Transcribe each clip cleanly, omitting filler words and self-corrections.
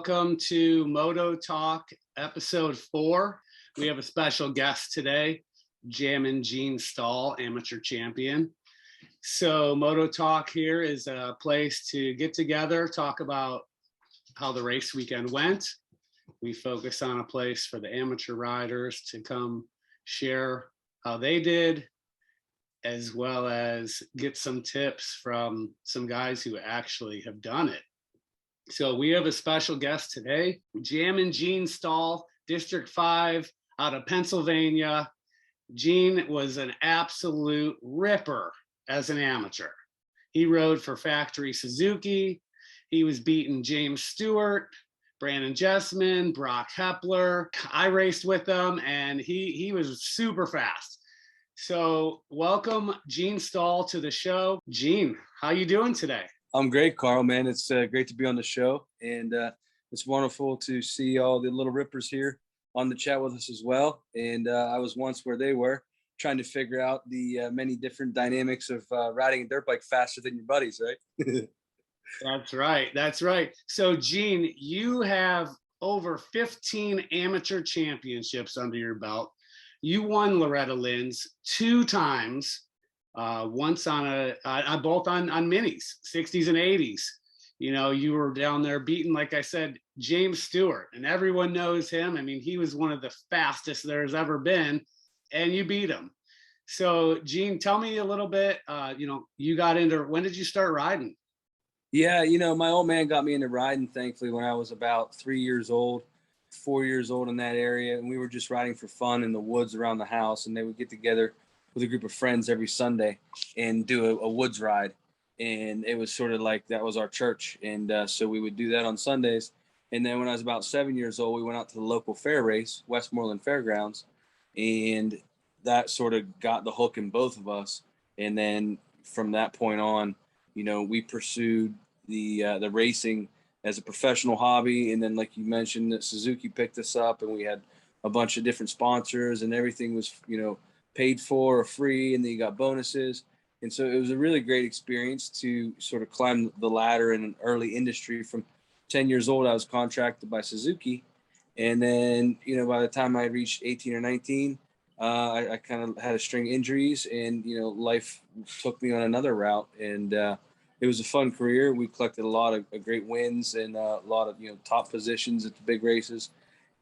welcome to Moto Talk episode 4. We have a special guest today, Jammin Stull, amateur champion. So Moto Talk here is a place to get together, talk about how the race weekend went. We focus on a place for the amateur riders to come share how they did, as well as get some tips from some guys who actually have done it. So we have a special guest today, Jammin Stull, District 5 out of Pennsylvania. Gene was an absolute ripper as an amateur. He rode for Factory Suzuki. He was beating James Stewart, Brandon Jessman, Brock Hepler. I raced with him and he was super fast. So welcome Gene Stull to the show. Gene, how you doing today? I'm great, Carl, man. It's great to be on the show, and it's wonderful to see all the little rippers here on the chat with us as well. And I was once where they were, trying to figure out the many different dynamics of riding a dirt bike faster than your buddies, right? That's right. That's right. So, Gene, you have over 15 amateur championships under your belt. You won Loretta Lynn's 2 times. Once on both on minis, 60s and 80s. You know, you were down there beating, like I said, James Stewart, and everyone knows him. I mean, he was one of the fastest there's ever been, and you beat him. So, Gene, tell me a little bit. You got into, when did you start riding? Yeah, my old man got me into riding, thankfully, when I was about 3 years old, 4 years old in that area, and we were just riding for fun in the woods around the house, and they would get together with a group of friends every Sunday and do a woods ride. And it was sort of like that was our church. And so we would do that on Sundays. And then when I was about 7 years old, we went out to the local fair race, Westmoreland Fairgrounds. And that sort of got the hook in both of us. And then from that point on, we pursued the racing as a professional hobby. And then, like you mentioned, Suzuki picked us up and we had a bunch of different sponsors and everything was, paid for or free, and then you got bonuses. And so it was a really great experience to sort of climb the ladder in an early industry. From 10 years old, I was contracted by Suzuki. And then, by the time I reached 18 or 19, I kind of had a string of injuries and, life took me on another route. And it was a fun career. We collected a lot of great wins and a lot of, top positions at the big races.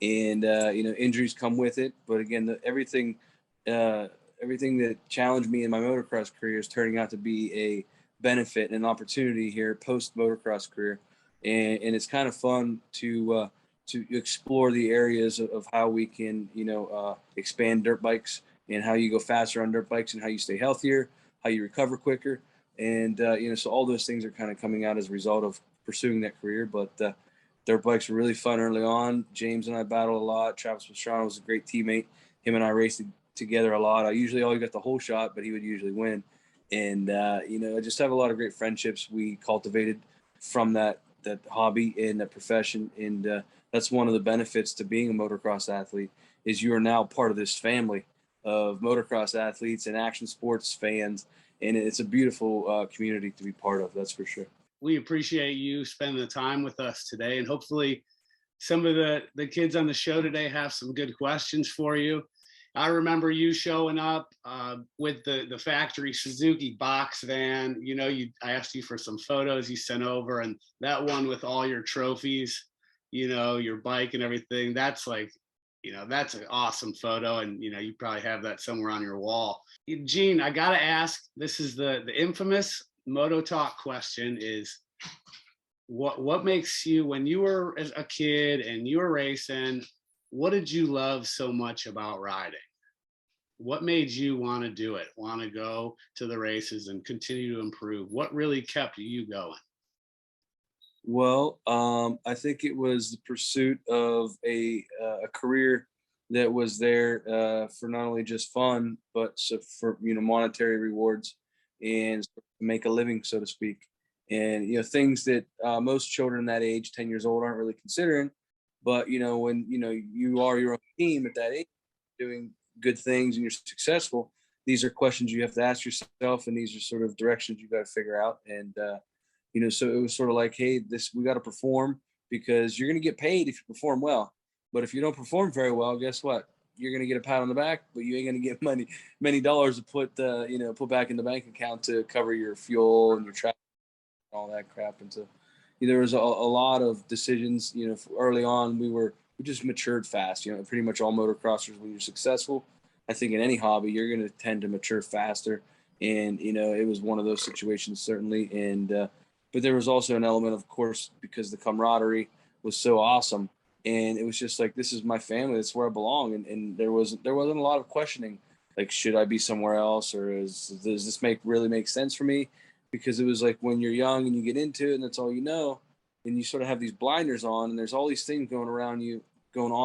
And, injuries come with it. But again, everything that challenged me in my motocross career is turning out to be a benefit and an opportunity here post motocross career. And it's kind of fun to explore the areas of how we can, expand dirt bikes and how you go faster on dirt bikes and how you stay healthier, how you recover quicker. And, so all those things are kind of coming out as a result of pursuing that career. But dirt bikes were really fun early on. James and I battled a lot. Travis Pastrana was a great teammate. Him and I raced together a lot. I usually always got the whole shot, but he would usually win. And I just have a lot of great friendships we cultivated from that hobby and that profession. And that's one of the benefits to being a motocross athlete is you are now part of this family of motocross athletes and action sports fans. And it's a beautiful community to be part of. That's for sure. We appreciate you spending the time with us today. And hopefully some of the kids on the show today have some good questions for you. I remember you showing up with the factory Suzuki box van. I asked you for some photos you sent over, and that one with all your trophies, your bike and everything. That's like, that's an awesome photo, and you probably have that somewhere on your wall. Gene, I gotta ask. This is the infamous Moto Talk question: is what makes you, when you were a kid and you were racing, what did you love so much about riding? What made you want to do it, want to go to the races and continue to improve? What really kept you going? Well, I think it was the pursuit of a career that was there for not only just fun, but for monetary rewards and make a living, so to speak. And things that most children that age, 10 years old, aren't really considering. But when you are your own team at that age, doing good things and you're successful, these are questions you have to ask yourself, and these are sort of directions you got to figure out. And so it was sort of like, hey, we got to perform, because you're going to get paid if you perform well. But if you don't perform very well, guess what? You're going to get a pat on the back, but you ain't going to get many dollars to put back in the bank account to cover your fuel and your travel and all that crap. And so there was a lot of decisions, early on. We just matured fast. Pretty much all motocrossers, when you're successful, I think in any hobby, you're going to tend to mature faster. And, it was one of those situations, certainly. And, but there was also an element, of course, because the camaraderie was so awesome. And it was just like, this is my family. That's where I belong. And there wasn't a lot of questioning, like, should I be somewhere else? Or does this really make sense for me? Because it was like, when you're young and you get into it and that's all you know, and you sort of have these blinders on and there's all these things going on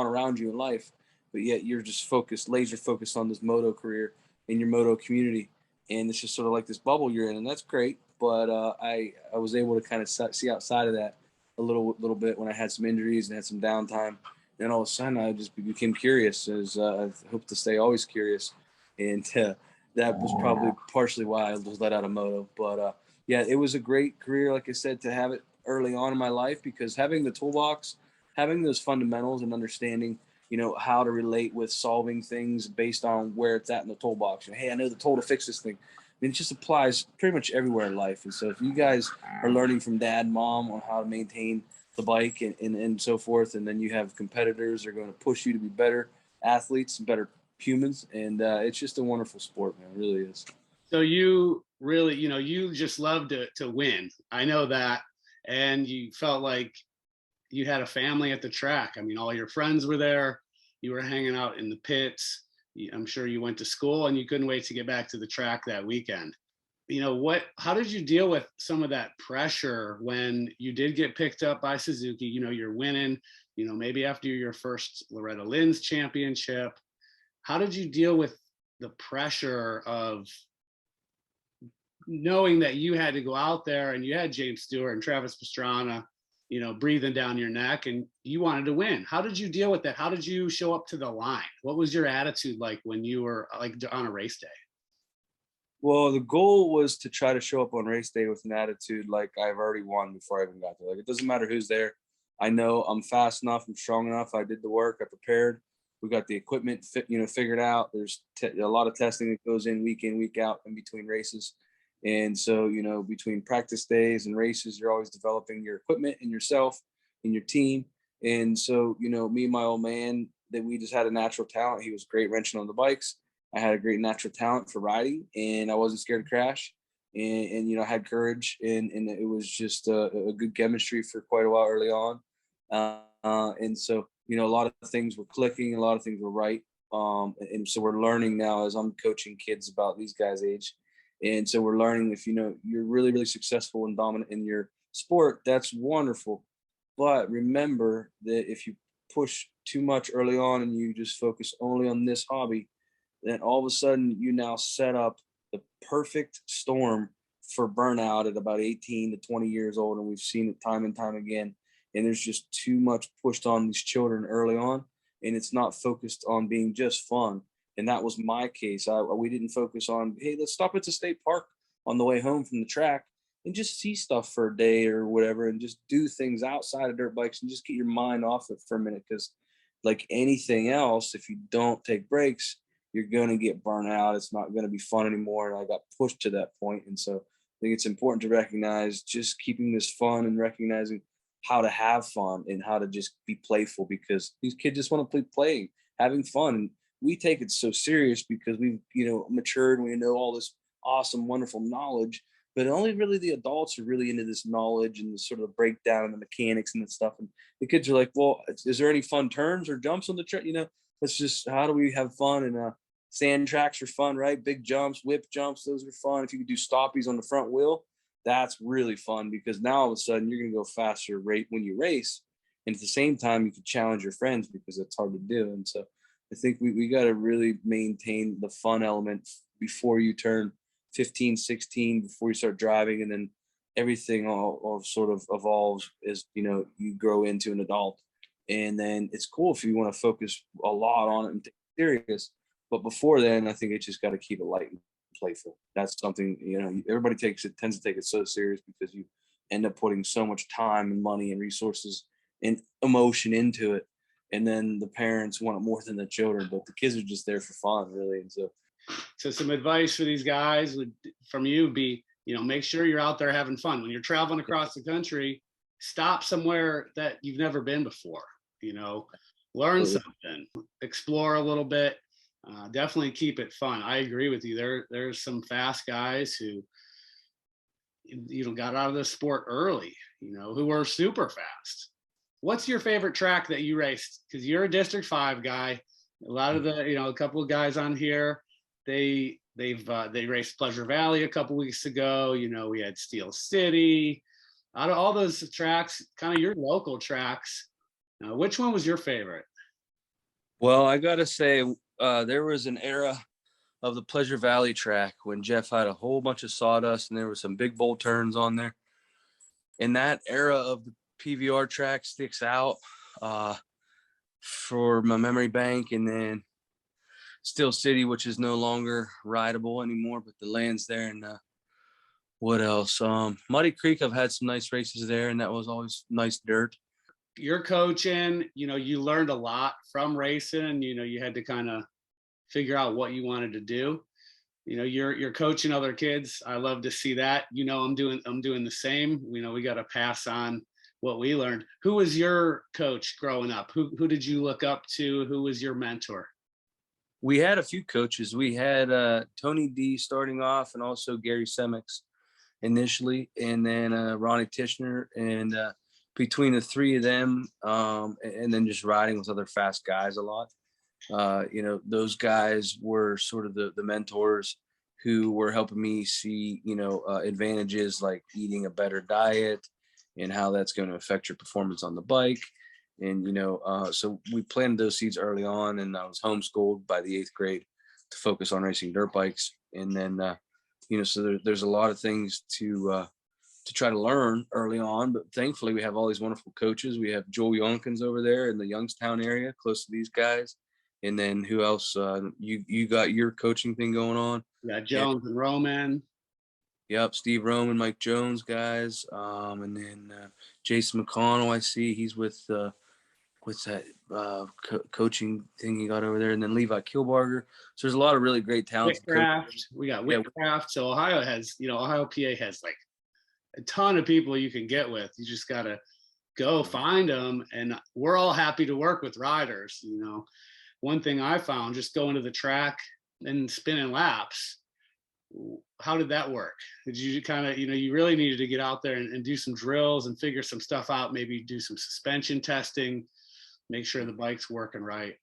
around you in life, but yet you're just laser focused on this moto career in your moto community. And it's just sort of like this bubble you're in, and that's great. But I was able to kind of see outside of that a little bit when I had some injuries and had some downtime. And all of a sudden, I just became curious. As I hope to stay always curious, and that was probably partially why I was let out of moto. But yeah, it was a great career, like I said, to have it early on in my life, because having the toolbox, having those fundamentals, and understanding, how to relate with solving things based on where it's at in the toolbox. Hey, I know the tool to fix this thing. It just applies pretty much everywhere in life. And so if you guys are learning from dad, mom on how to maintain the bike and so forth, and then you have competitors that are going to push you to be better athletes, better humans, and it's just a wonderful sport, man. It really is. So you really, you just love to win. I know that. And you felt like you had a family at the track. I mean, all your friends were there. You were hanging out in the pits. I'm sure you went to school and you couldn't wait to get back to the track that weekend. How did you deal with some of that pressure when you did get picked up by Suzuki? You're winning, maybe after your first Loretta Lynn's championship. How did you deal with the pressure of knowing that you had to go out there and you had James Stewart and Travis Pastrana, breathing down your neck, and you wanted to win? How did you deal with that? How did you show up to the line? What was your attitude like when you were like on a race day? Well, the goal was to try to show up on race day with an attitude like I've already won before I even got there. Like, it doesn't matter who's there. I know I'm fast enough, I'm strong enough. I did the work, I prepared. We got the equipment figured out. There's a lot of testing that goes in, week out, in between races. And so, between practice days and races, you're always developing your equipment and yourself and your team. And so, me and my old man, that we just had a natural talent. He was great wrenching on the bikes. I had a great natural talent for riding, and I wasn't scared to crash. And I had courage, and it was just a good chemistry for quite a while early on. And so, a lot of things were clicking, a lot of things were right. And so we're learning now as I'm coaching kids about these guys' age. And so we're learning, if you're really, really successful and dominant in your sport, that's wonderful. But remember that if you push too much early on and you just focus only on this hobby, then all of a sudden you now set up the perfect storm for burnout at about 18 to 20 years old. And we've seen it time and time again. And there's just too much pushed on these children early on, and it's not focused on being just fun. And that was my case. We didn't focus on, hey, let's stop at the state park on the way home from the track and just see stuff for a day or whatever, and just do things outside of dirt bikes and just get your mind off it for a minute. Because like anything else, if you don't take breaks, you're going to get burnt out. It's not going to be fun anymore. And I got pushed to that point. And so I think it's important to recognize just keeping this fun and recognizing how to have fun and how to just be playful, because these kids just want to play, having fun. And we take it so serious because we've, matured and we know all this awesome, wonderful knowledge, but only really the adults are really into this knowledge and the sort of breakdown and the mechanics and the stuff. And the kids are like, well, is there any fun turns or jumps on the track? Let's just, how do we have fun? And sand tracks are fun, right? Big jumps, whip jumps, those are fun. If you could do stoppies on the front wheel, that's really fun, because now all of a sudden you're going to go faster rate when you race. And at the same time, you can challenge your friends, because it's hard to do. And so I think we got to really maintain the fun element before you turn 15, 16, before you start driving. And then everything all sort of evolves as, you grow into an adult. And then it's cool if you want to focus a lot on it and take it serious. But before then, I think it just got to keep it light and playful. That's something, everybody tends to take it so serious, because you end up putting so much time and money and resources and emotion into it. And then the parents want it more than the children, but the kids are just there for fun, really. And so some advice for these guys would from you be, make sure you're out there having fun. When you're traveling across the country, stop somewhere that you've never been before, learn something, explore a little bit. Definitely keep it fun. I agree with you. There's some fast guys who, got out of the sport early, who were super fast. What's your favorite track that you raced? Because you're a District 5 guy. A lot of the, a couple of guys on here, they raced Pleasure Valley a couple weeks ago. We had Steel City. Out of all those tracks, kind of your local tracks, which one was your favorite? Well, I gotta say, there was an era of the Pleasure Valley track when Jeff had a whole bunch of sawdust and there were some big bowl turns on there. And that era of the PVR track sticks out for my memory bank. And then Steel City, which is no longer rideable anymore, but the land's there. And what else? Muddy Creek, I've had some nice races there, and that was always nice dirt. You're coaching, you learned a lot from racing. You had to kind of figure out what you wanted to do. You're coaching other kids. I love to see that. I'm doing the same. We got to pass on what we learned. Who was your coach growing up? Who did you look up to? Who was your mentor? We had a few coaches. We had Tony D starting off, and also Gary Semix initially, and then Ronnie Tishner. And between the three of them, and then just riding with other fast guys a lot. Those guys were sort of the mentors who were helping me see, advantages like eating a better diet and how that's going to affect your performance on the bike. And, so we planted those seeds early on, and I was homeschooled by the 8th grade to focus on racing dirt bikes. And then, so there's a lot of things to try to learn early on, but thankfully we have all these wonderful coaches. We have Joel Youngkins over there in the Youngstown area, close to these guys. And then who else? You got your coaching thing going on? Yeah, Jones and Roman. Yep, Steve Roman, Mike Jones guys, and then Jason McConnell. I see he's with what's that coaching thing he got over there, and then Levi Kilbarger. So there's a lot of really great talents. Whitcraft. We got Whitcraft. So Ohio has, Ohio PA has like a ton of people you can get with. You just gotta go find them, and we're all happy to work with riders. One thing I found just going to the track and spinning laps, how did that work? Did you kind of, you really needed to get out there and do some drills and figure some stuff out, maybe do some suspension testing, make sure the bike's working right.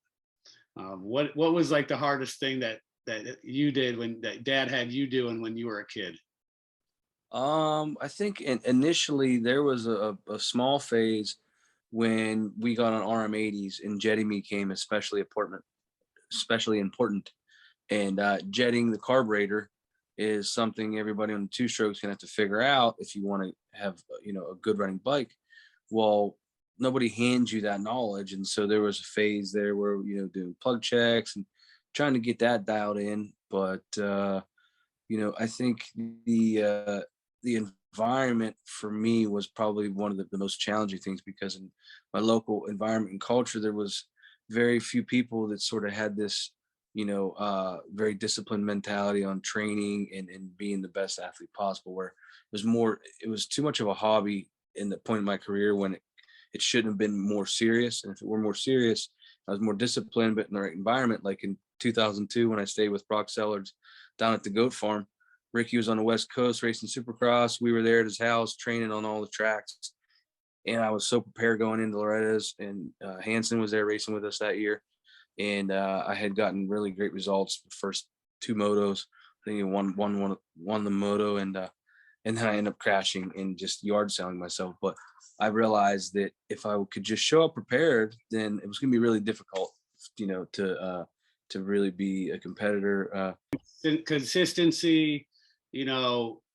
What was like the hardest thing that you did that Dad had you doing when you were a kid? I think initially there was a small phase when we got on RM80s and jetting became especially important. And jetting the carburetor is something everybody on the two strokes gonna have to figure out if you want to have a good running bike. Well, nobody hands you that knowledge, and so there was a phase there where doing plug checks and trying to get that dialed in. But I think the environment for me was probably one of the most challenging things, because in my local environment and culture, there was very few people that sort of had this, very disciplined mentality on training and being the best athlete possible, where it was too much of a hobby in the point of my career when it shouldn't have been more serious. And if it were more serious, I was more disciplined, but in the right environment. Like in 2002, when I stayed with Brock Sellards down at the goat farm, Ricky was on the West Coast racing Supercross. We were there at his house training on all the tracks. And I was so prepared going into Loretta's, and Hansen was there racing with us that year. And I had gotten really great results the first two motos. I think I won the moto, and then I ended up crashing and just yard selling myself. But I realized that if I could just show up prepared, then it was going to be really difficult, to really be a competitor. Consistency,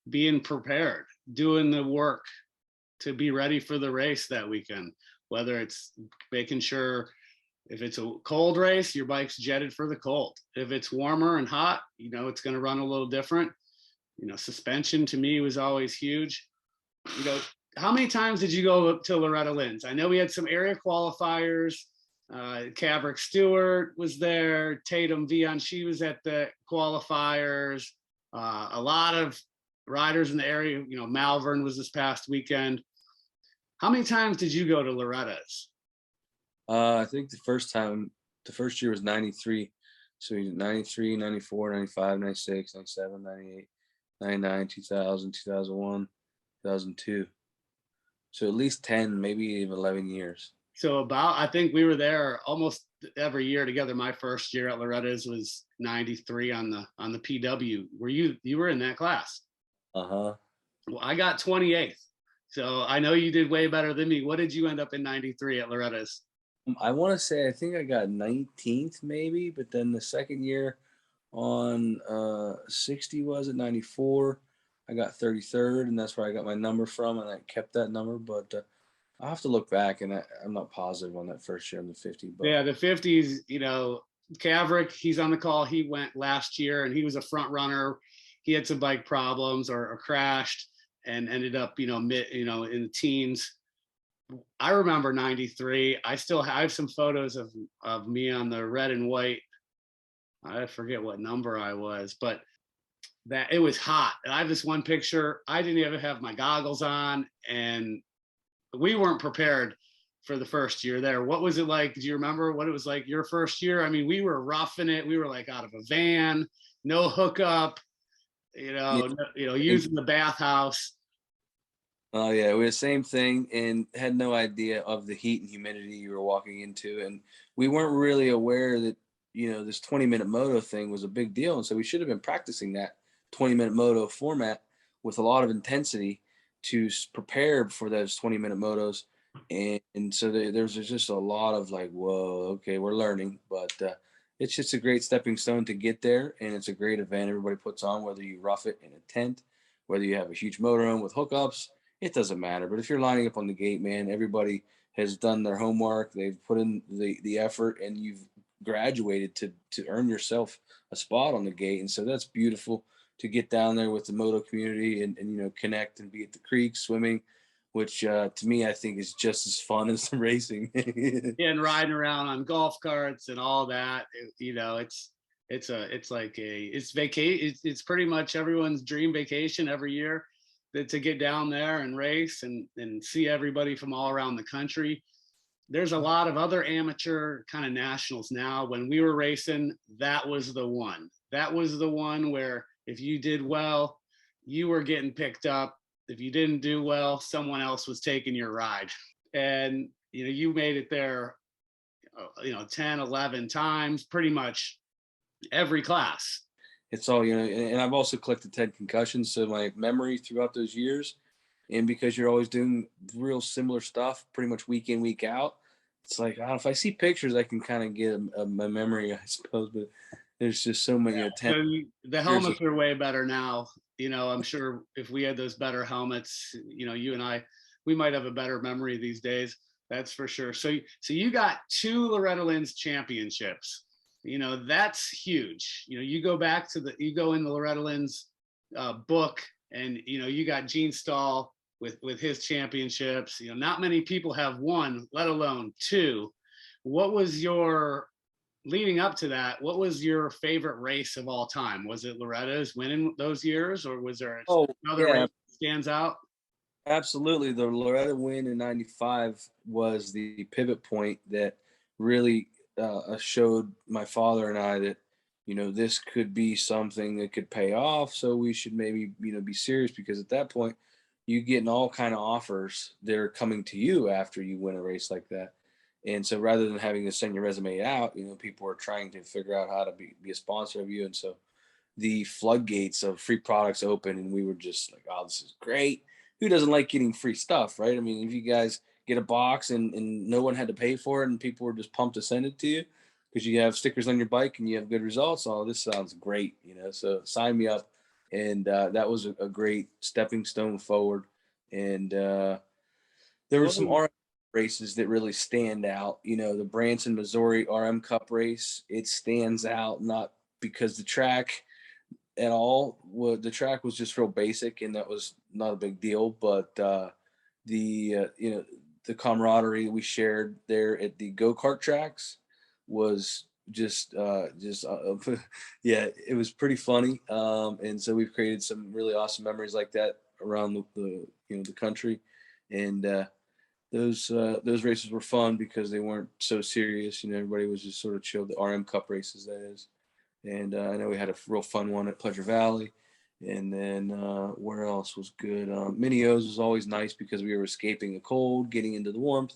being prepared, doing the work to be ready for the race that weekend, whether it's making sure if it's a cold race, your bike's jetted for the cold. If it's warmer and hot, it's going to run a little different. Suspension to me was always huge. how many times did you go up to Loretta Lynn's? I know we had some area qualifiers. Caverick Stewart was there. Tatum Vion, she was at the qualifiers. A lot of riders in the area. You know, Malvern was this past weekend. How many times did you go to Loretta's? I think the first year was 93. So 93, 94, 95, 96, 97, 98, 99, 2000, 2001, 2002. So at least 10, maybe even 11 years. So I think we were there almost every year together. My first year at Loretta's was 93 on the PW. You were in that class? Uh-huh. Well, I got 28th. So I know you did way better than me. What did you end up in 93 at Loretta's? I want to say I think I got 19th maybe, but then the second year on 60 was it 94. I got 33rd, and that's where I got my number from, and I kept that number. But I'll have to look back, and I'm not positive on that first year on the 50. But Yeah, the 50s, you know, Caverick, he's on the call. He went last year and he was a front runner. He had some bike problems or crashed and ended up, in the teens. I remember 93. I have some photos of me on the red and white. I forget what number I was, but that it was hot. And I have this one picture. I didn't even have my goggles on, and we weren't prepared for the first year there. What was it like? Do you remember what it was like your first year? I mean, we were roughing it. We were like out of a van, no hookup, using the bathhouse. oh yeah, we had the same thing and had no idea of the heat and humidity you were walking into, and we weren't really aware that this 20-minute moto thing was a big deal, and so we should have been practicing that 20-minute moto format with a lot of intensity to prepare for those 20-minute motos. And so there's just a lot of like, whoa, okay, we're learning, but it's just a great stepping stone to get there, and it's a great event everybody puts on, whether you rough it in a tent, whether you have a huge motorhome with hookups, it doesn't matter. But if you're lining up on the gate, man, everybody has done their homework, they've put in the effort, and you've graduated to earn yourself a spot on the gate. And so that's beautiful to get down there with the moto community and connect and be at the creek swimming, which to me I think is just as fun as the racing. And riding around on golf carts and all that. It's pretty much everyone's dream vacation every year, to get down there and race and see everybody from all around the country. There's a lot of other amateur kind of nationals now. When we were racing, that was the one. That was the one where if you did well, you were getting picked up. If you didn't do well, someone else was taking your ride. And, you made it there, 10, 11 times, pretty much every class. It's all, and I've also collected 10 concussions. So my memory throughout those years, and because you're always doing real similar stuff pretty much week in, week out, it's like, if I see pictures, I can kind of get a memory, I suppose. But there's just so many. The helmets are way better now. I'm sure if we had those better helmets, you and I, we might have a better memory these days. That's for sure. So you got 2 Loretta Lynn's championships. That's huge. You go in the Loretta Lynn's book, and you got Gene Stull with his championships. Not many people have 1, let alone 2. What was leading up to that, what was your favorite race of all time? Was it Loretta's winning those years, or was there another race that stands out? Absolutely. The Loretta win in 95 was the pivot point that really showed my father and I that, this could be something that could pay off. So we should maybe, be serious, because at that point you getting all kind of offers that are coming to you after you win a race like that. And so rather than having to send your resume out, people are trying to figure out how to be a sponsor of you. And so the floodgates of free products open, and we were just like, oh, this is great. Who doesn't like getting free stuff, right? I mean, if you guys get a box and no one had to pay for it and people were just pumped to send it to you because you have stickers on your bike and you have good results, oh, this sounds great, so sign me up. And that was a great stepping stone forward. And there were some RM races that really stand out. The Branson, Missouri RM Cup race, it stands out not because the track at all. The track was just real basic, and that was not a big deal. But the camaraderie we shared there at the go-kart tracks was yeah, it was pretty funny. And so we've created some really awesome memories like that around the country. And those races were fun because they weren't so serious. Everybody was just sort of chill. The RM Cup races, that is. And I know we had a real fun one at Pleasure Valley. And then where else was good? Mini O's was always nice because we were escaping the cold, getting into the warmth,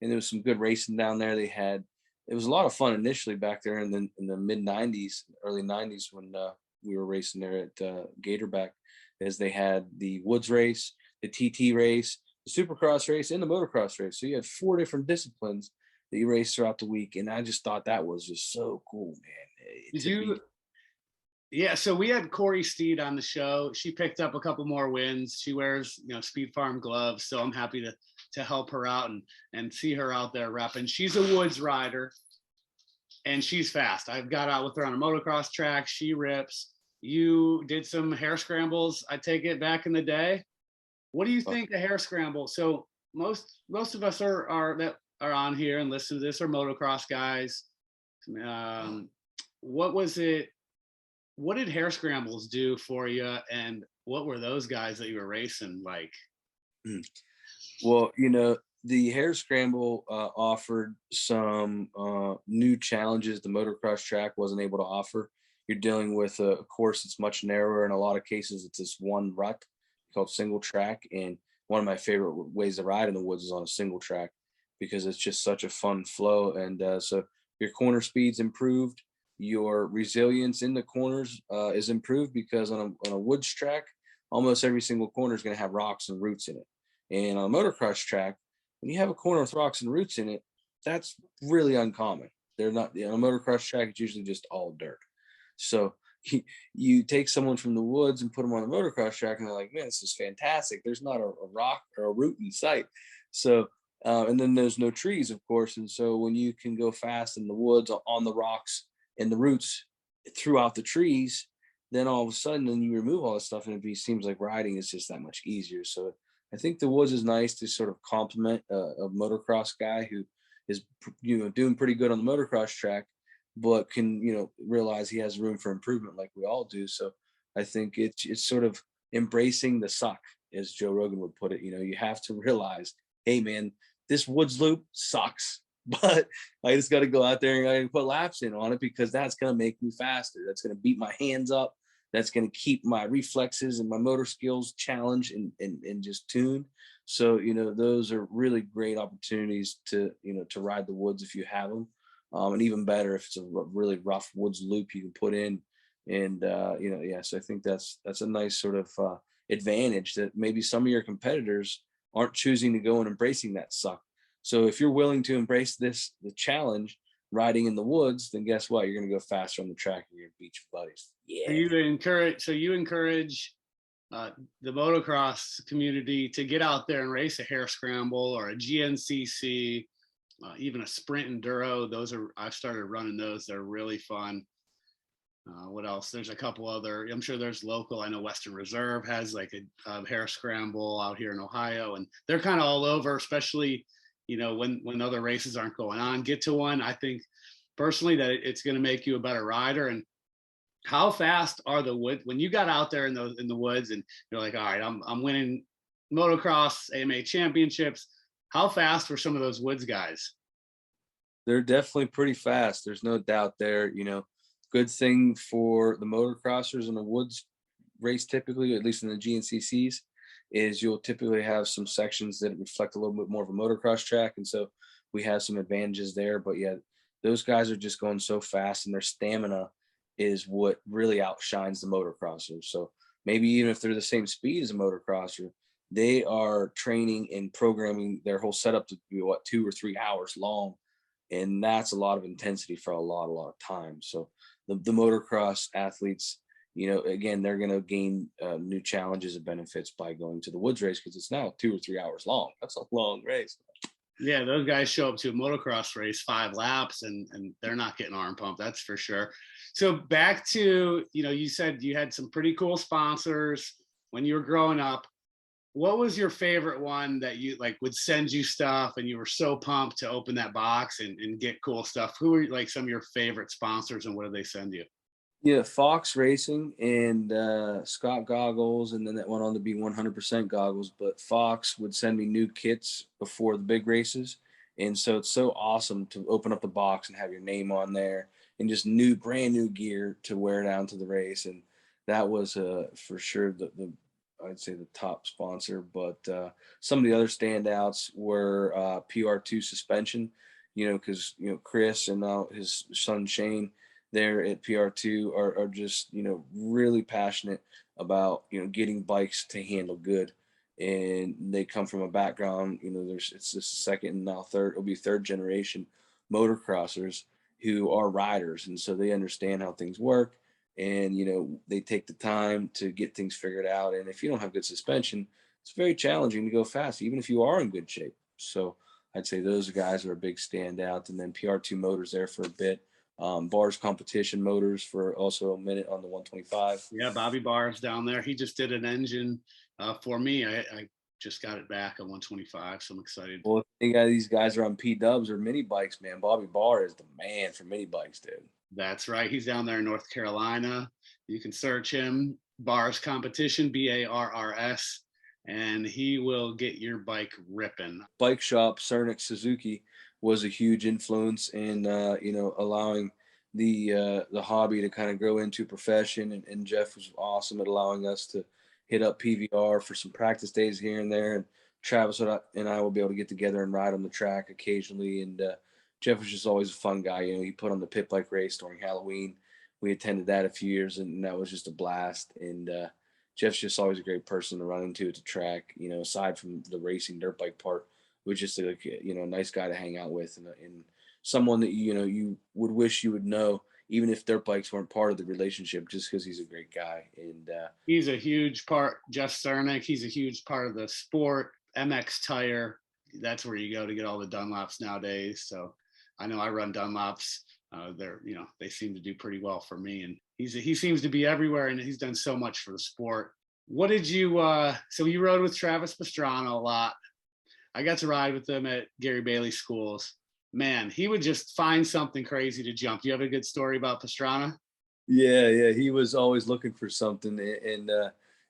and there was some good racing down there. It was a lot of fun initially back there in the mid '90s, early '90s when we were racing there at Gatorback, as they had the Woods race, the TT race, the Supercross race, and the Motocross race. So you had 4 different disciplines that you raced throughout the week, and I just thought that was just so cool, man. Did you? Yeah, so we had Corey Steed on the show. She picked up a couple more wins. She wears, Speed Farm gloves, so I'm happy to help her out and see her out there repping. She's a woods rider, and she's fast. I've got out with her on a motocross track. She rips. You did some hair scrambles, I take it, back in the day. What do you think of hair scramble? So most of us that are on here and listen to this are motocross guys. What was it? What did hair scrambles do for you, and what were those guys that you were racing like? Well, the hair scramble offered some new challenges the motocross track wasn't able to offer. You're dealing with a course that's much narrower. In a lot of cases, it's this one rut called single track. And one of my favorite ways to ride in the woods is on a single track because it's just such a fun flow. And so your corner speed's improved. Your resilience in the corners is improved because on a woods track, almost every single corner is going to have rocks and roots in it. And on a motocross track, when you have a corner with rocks and roots in it, that's really uncommon. They're not on a motocross track, it's usually just all dirt. So you take someone from the woods and put them on a motocross track, and they're like, man, this is fantastic. There's not a rock or a root in sight. So, and then there's no trees, of course. And so when you can go fast in the woods on the rocks and the roots throughout the trees, then all of a sudden, then you remove all this stuff, and it seems like riding is just that much easier. So I think the woods is nice to sort of complement a motocross guy who is doing pretty good on the motocross track, but can realize he has room for improvement like we all do. So I think it's sort of embracing the suck, as Joe Rogan would put it. You have to realize, hey man, this woods loop sucks, but I just got to go out there and I can put laps in on it because that's going to make me faster. That's going to beat my hands up. That's going to keep my reflexes and my motor skills challenged and just tuned. So, those are really great opportunities to ride the woods if you have them. And even better if it's a really rough woods loop you can put in. And, so I think that's a nice sort of advantage that maybe some of your competitors aren't choosing to go and embracing that suck. So if you're willing to embrace the challenge, riding in the woods, then guess what? You're going to go faster on the track and you're going to beat your buddies. Yeah. You encourage the motocross community to get out there and race a hair scramble or a GNCC, even a sprint enduro. I've started running those. They're really fun. What else? There's a couple other, I'm sure there's local. I know Western Reserve has like a hair scramble out here in Ohio, and they're kind of all over, especially when other races aren't going on. Get to one. I think personally that it's going to make you a better rider. And how fast are the woods when you got out there in the woods and you're like, all right, I'm winning motocross AMA championships? How fast were some of those woods guys? They're definitely pretty fast. There's no doubt there. Good thing for the motocrossers in the woods race, typically, at least in the GNCCs, is you'll typically have some sections that reflect a little bit more of a motocross track. And so we have some advantages there. But yeah, those guys are just going so fast, and their stamina is what really outshines the motocrossers. So maybe even if they're the same speed as a motocrosser, they are training and programming their whole setup to be 2 or 3 hours long. And that's a lot of intensity for a lot of time. So the motocross athletes, again, they're going to gain new challenges and benefits by going to the woods race because it's now 2 or 3 hours long. That's a long race. Yeah, those guys show up to a motocross race 5 laps and they're not getting arm pump. That's for sure. So back to, you said you had some pretty cool sponsors when you were growing up. What was your favorite one that you like would send you stuff and you were so pumped to open that box and get cool stuff? Who were like some of your favorite sponsors and what did they send you? Yeah, Fox Racing and Scott Goggles, and then that went on to be 100% Goggles. But Fox would send me new kits before the big races, and so it's so awesome to open up the box and have your name on there, and just brand new gear to wear down to the race. And that was for sure the I'd say the top sponsor. But some of the other standouts were PR2 suspension, because Chris and now his son Shane there at PR2 are just, really passionate about, getting bikes to handle good. And they come from a background, it's just second and now third, it'll be third generation motocrossers who are riders. And so they understand how things work. And, they take the time to get things figured out. And if you don't have good suspension, it's very challenging to go fast, even if you are in good shape. So I'd say those guys are a big standout. And then PR2 Motors there for a bit. Bars Competition Motors for also a minute on the 125. Yeah, Bobby Barr's down there. He just did an engine for me. I just got it back on 125, so I'm excited. Well, these guys are on P Dubs or mini bikes, man. Bobby Barr is the man for mini bikes, dude. That's right. He's down there in North Carolina. You can search him, Bars Competition, BARRS, and he will get your bike ripping. Bike shop, Cernik Suzuki, was a huge influence in allowing the hobby to kind of grow into profession. And Jeff was awesome at allowing us to hit up PVR for some practice days here and there. And Travis and I will be able to get together and ride on the track occasionally. And Jeff was just always a fun guy. He put on the pit bike race during Halloween. We attended that a few years, and that was just a blast. And Jeff's just always a great person to run into at the track. Aside from the racing dirt bike part, was just a nice guy to hang out with, and someone that you would wish you would know, even if dirt bikes weren't part of the relationship, just because he's a great guy. And he's a huge part. Jeff Cernik, he's a huge part of the sport. MX Tire, that's where you go to get all the Dunlops nowadays. So I know I run Dunlops. They seem to do pretty well for me, and he seems to be everywhere, and he's done so much for the sport. What did you? So you rode with Travis Pastrana a lot. I got to ride with him at Gary Bailey schools. Man, he would just find something crazy to jump. Do you have a good story about Pastrana? Yeah, he was always looking for something. And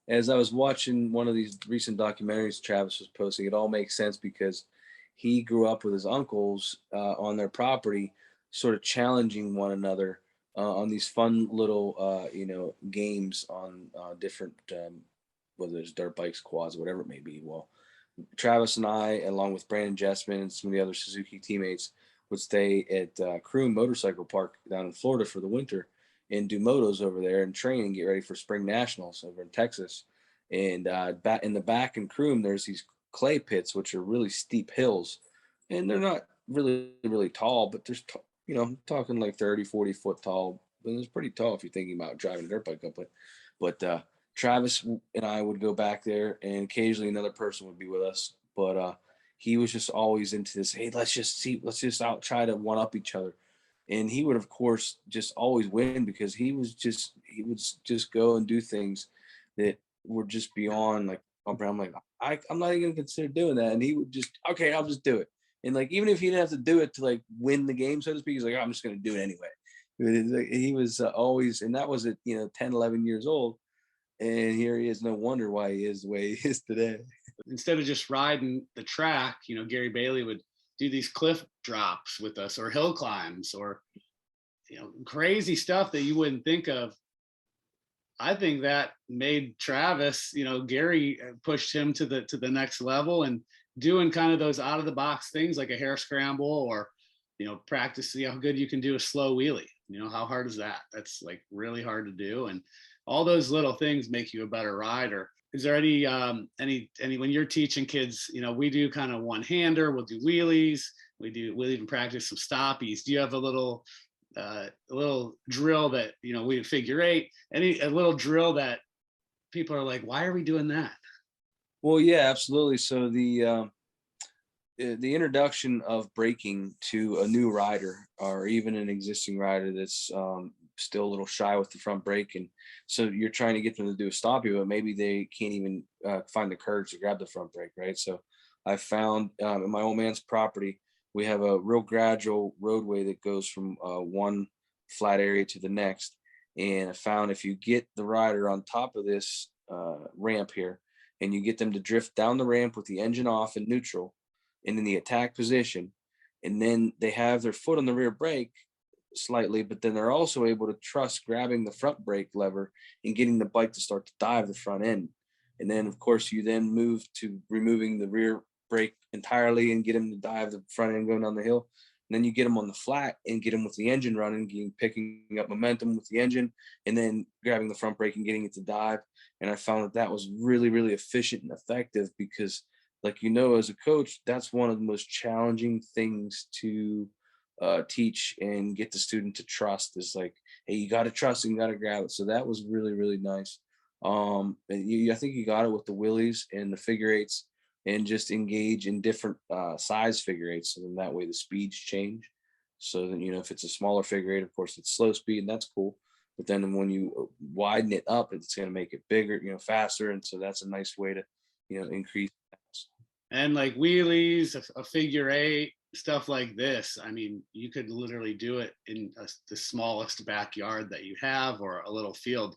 as I was watching one of these recent documentaries Travis was posting, it all makes sense because he grew up with his uncles on their property, sort of challenging one another on these fun little, games on different, whether it's dirt bikes, quads, whatever it may be. Well, Travis and I, along with Brandon Jessman and some of the other Suzuki teammates, would stay at Croom Motorcycle Park down in Florida for the winter and do motos over there and train and get ready for spring nationals over in Texas. And back in the back in Croom, there's these clay pits, which are really steep hills, and they're not really, really tall, but there's, talking like 30, 40 foot tall, but it's pretty tall if you're thinking about driving a dirt bike up it. But Travis and I would go back there, and occasionally another person would be with us. But he was just always into this. Hey, let's just try to one up each other. And he would, of course, just always win because he would just go and do things that were just beyond like. I'm like, I'm not even gonna consider doing that. And he would just, okay, I'll just do it. And like, even if he didn't have to do it to like win the game, so to speak, he's like, I'm just gonna do it anyway. He was always, and that was at 10, 11 years old. And here he is. No wonder why he is the way he is today. Instead of just riding the track, Gary Bailey would do these cliff drops with us or hill climbs or, crazy stuff that you wouldn't think of. I think that made Travis, Gary pushed him to the next level, and doing kind of those out of the box things like a hair scramble or, practice, see how good you can do a slow wheelie. How hard is that? That's like really hard to do. And all those little things make you a better rider. Is there any when you're teaching kids, we do kind of one hander, we'll do wheelies, we'll even practice some stoppies. Do you have a little drill that, we figure eight, a little drill that people are like, why are we doing that? Well, yeah, absolutely. So the introduction of braking to a new rider or even an existing rider that's still a little shy with the front brake, and so you're trying to get them to do a stoppie, but maybe they can't even find the courage to grab the front brake, right? So I found in my old man's property, we have a real gradual roadway that goes from one flat area to the next. And I found if you get the rider on top of this ramp here, and you get them to drift down the ramp with the engine off in neutral and in the attack position, and then they have their foot on the rear brake slightly, but then they're also able to trust grabbing the front brake lever and getting the bike to start to dive the front end. And then, of course, you then move to removing the rear brake entirely and get them to dive the front end going down the hill. And then you get them on the flat and get them with the engine running, picking up momentum with the engine, and then grabbing the front brake and getting it to dive. And I found that that was really, really efficient and effective because, like, you know, as a coach, that's one of the most challenging things to teach and get the student to trust is like, hey, you got to trust and you got to grab it. So that was really, really nice. I think you got it with the wheelies and the figure eights, and just engage in different size figure eights. So then that way the speeds change. So then, you know, if it's a smaller figure eight, of course it's slow speed and that's cool. But then when you widen it up, it's going to make it bigger, you know, faster. And so that's a nice way to, you know, increase. And like wheelies, a figure eight, stuff like this. I mean, you could literally do it in the smallest backyard that you have or a little field.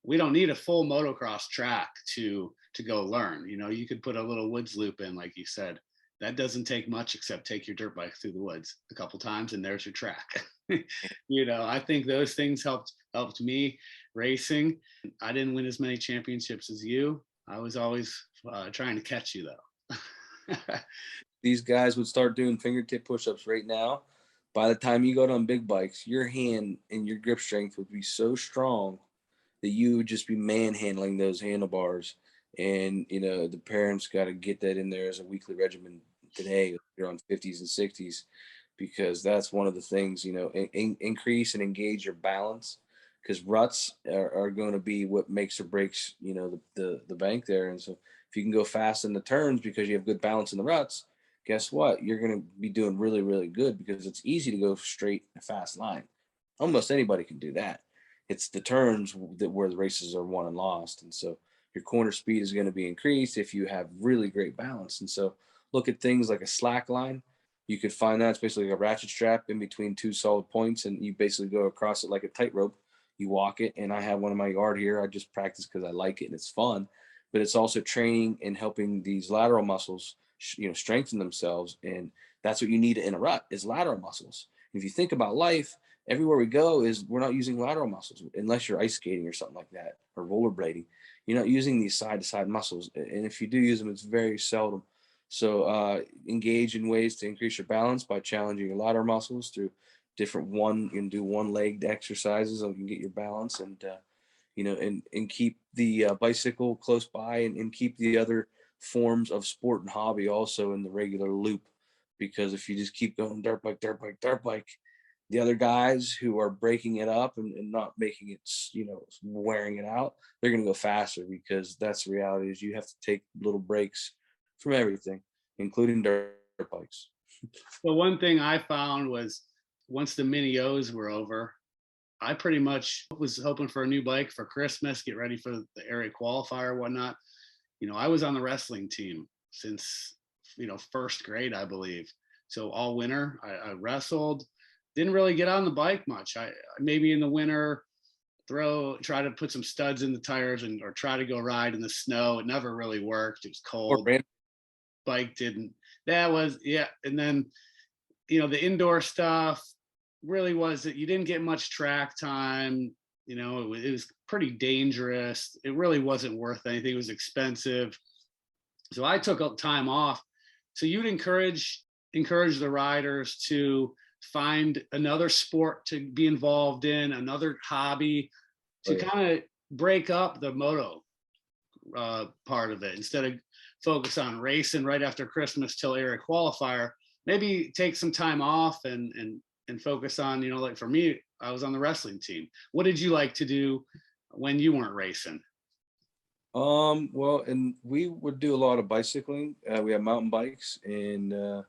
We don't need a full motocross track to go learn. You know, you could put a little woods loop in, like you said. That doesn't take much except take your dirt bike through the woods a couple times and there's your track. You know, I think those things helped me racing. I didn't win as many championships as you. I was always trying to catch you though. These guys would start doing fingertip push-ups right now. By the time you got on big bikes, your hand and your grip strength would be so strong that you would just be manhandling those handlebars. And, you know, the parents got to get that in there as a weekly regimen today. You're on 50s and 60s, because that's one of the things, you know, increase and engage your balance, because ruts are going to be what makes or breaks, you know, the bank there. And so if you can go fast in the turns because you have good balance in the ruts, guess what? You're going to be doing really, really good, because it's easy to go straight in a fast line. Almost anybody can do that. It's the turns that where the races are won and lost. And so your corner speed is going to be increased if you have really great balance. And so look at things like a slack line. You could find that it's basically like a ratchet strap in between two solid points, and you basically go across it like a tightrope. You walk it, and I have one in my yard here. I just practice because I like it and it's fun. But it's also training and helping these lateral muscles, you know, strengthen themselves. And that's what you need in a rut is lateral muscles. If you think about life, everywhere we go is we're not using lateral muscles unless you're ice skating or something like that, or rollerblading. You're not using these side to side muscles. And if you do use them, it's very seldom. So engage in ways to increase your balance by challenging your lateral muscles through different you can do one legged exercises so you can get your balance, and you know, and keep the bicycle close by, and keep the other forms of sport and hobby also in the regular loop. Because if you just keep going dirt bike, dirt bike, dirt bike, the other guys who are breaking it up and not making it, you know, wearing it out, they're going to go faster, because that's the reality is you have to take little breaks from everything, including dirt bikes. The one thing I found was once the mini O's were over, I pretty much was hoping for a new bike for Christmas, get ready for the area qualifier, whatnot. You know, I was on the wrestling team since, you know, first grade, I believe. So all winter I wrestled, didn't really get on the bike much. I maybe in the winter try to put some studs in the tires or try to go ride in the snow. It never really worked. It was cold. Bike didn't. That was, yeah. And then, you know, the indoor stuff really was that you didn't get much track time. You know, it was pretty dangerous. It really wasn't worth anything. It was expensive. So I took up time off. So you'd encourage the riders to find another sport to be involved in, another hobby, to kind of break up the moto part of it. Instead of focus on racing right after Christmas till area qualifier, maybe take some time off and focus on, you know, like for me, I was on the wrestling team. What did you like to do when you weren't racing? Well, and we would do a lot of bicycling. We have mountain bikes, and